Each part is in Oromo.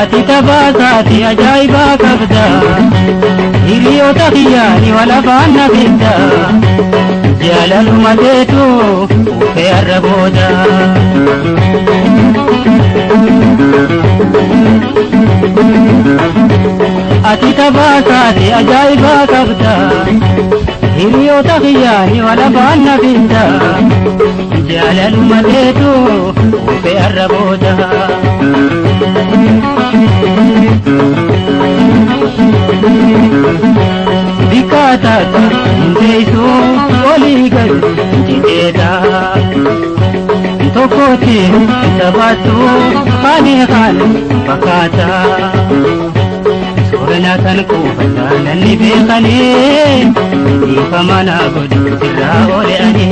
ati tabasati ajaiba kabda hiriyo takhiyani wala fanna bidda jalal madetu ufe arraboda ati tabasati ajaiba kabda hiriyo takhiyani wala fanna bidda jalal madetu ufe arraboda Dikatata indeesu oligal jideda Tokoti tabatu khani bakata Sorana tanku batana ni bekhani Ifamana godu sirra ole ani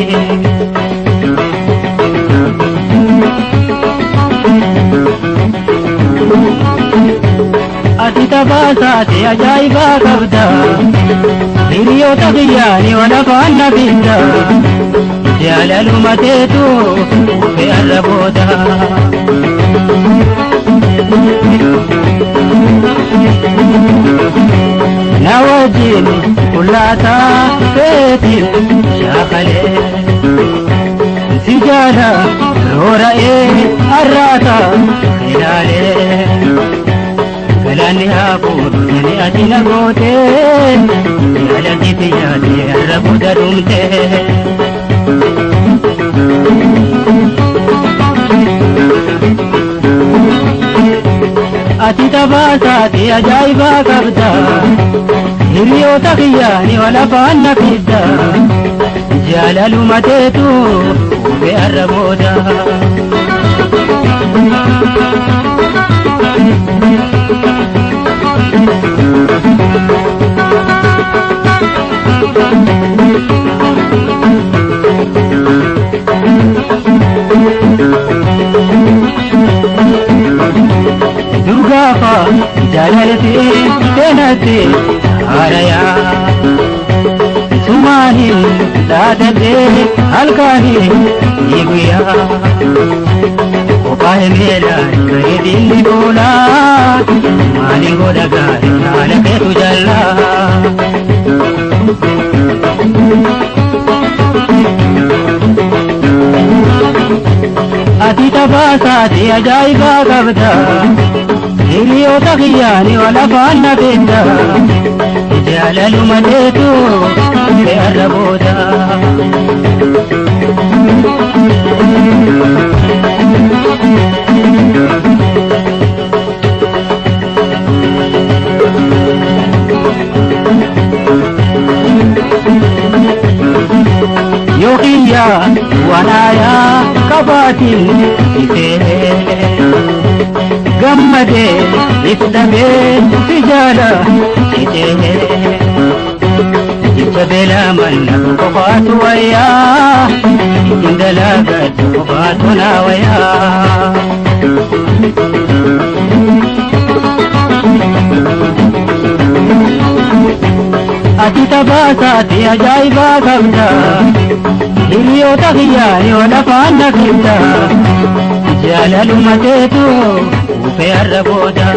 ati tabasati ajaiba kabda hiriyo takhiyani wala fanna bidda jalalu matetu ufe arraboda nawajini kulata feti shakhale sijala rorae arrata khilale Kalani hapur ni atina gote yala ditiyati arrabu darumte ati tabasati ajaiba kabda hiriyo takhiyani wala fanna bidda jalalu matetu ufe arraboda Durgafa jalalati tenate araya Sumani dadate halkani iguya Okahe mela karidini bola Mani godaga nalake tujalla ati tabasati ajaiba kabda hiriyo takhiyani wala fanna bidda jalalu matetu ufe arraboda yokiya wanaya kabatin ifehe gammade isdame tijala itehe jabela manna qofatu waya indala gad qofatu na waya ati tabasati ajaiba kabda hiriyo takhiyani wala fanna bidda jalalu matetu ufe arraboda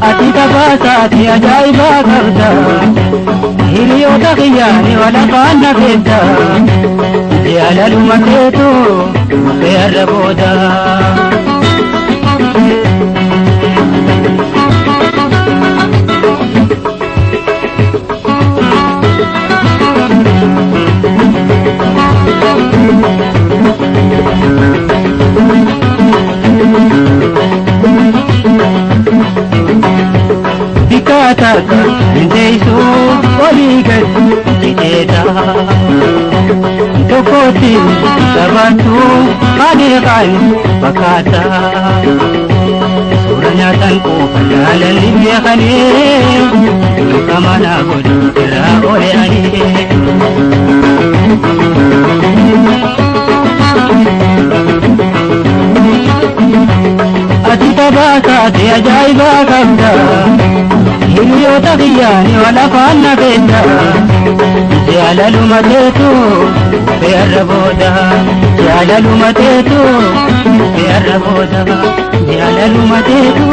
ati tabasati ajaiba kabda hiriyo takhiyani wala fanna bidda jalalu matetu ufe arraboda Dikatata indeesu oligal jideda Tokoti tabatu khani bakata Suranya tanku padalan bekhani Ifamana godu sirra ole ani ati ajaiba kabda hiriyota kiyyaani wal afaanna beekta jaalaluma teetu beerra booda jaalaluma teetu beerra booda jaalaluma teetu